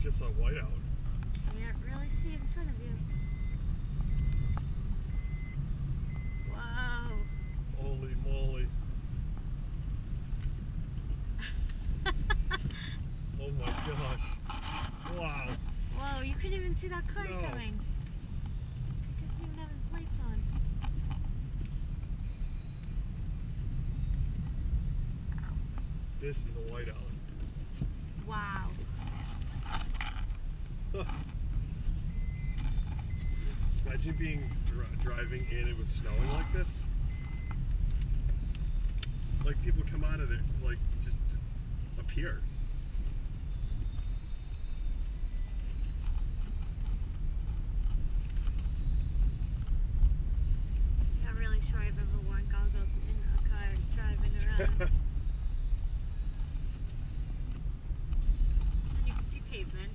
just on Whiteout. Can't really see in front of you. Wow. Holy moly. Oh my gosh. Wow. Whoa, you couldn't even see that car No. coming. He doesn't even have his lights on. This is a Whiteout. Wow. Imagine being driving in and it was snowing like this. Like people come out of it, like just appear. Not really sure I've ever worn goggles in a car driving around. And you can see pavement.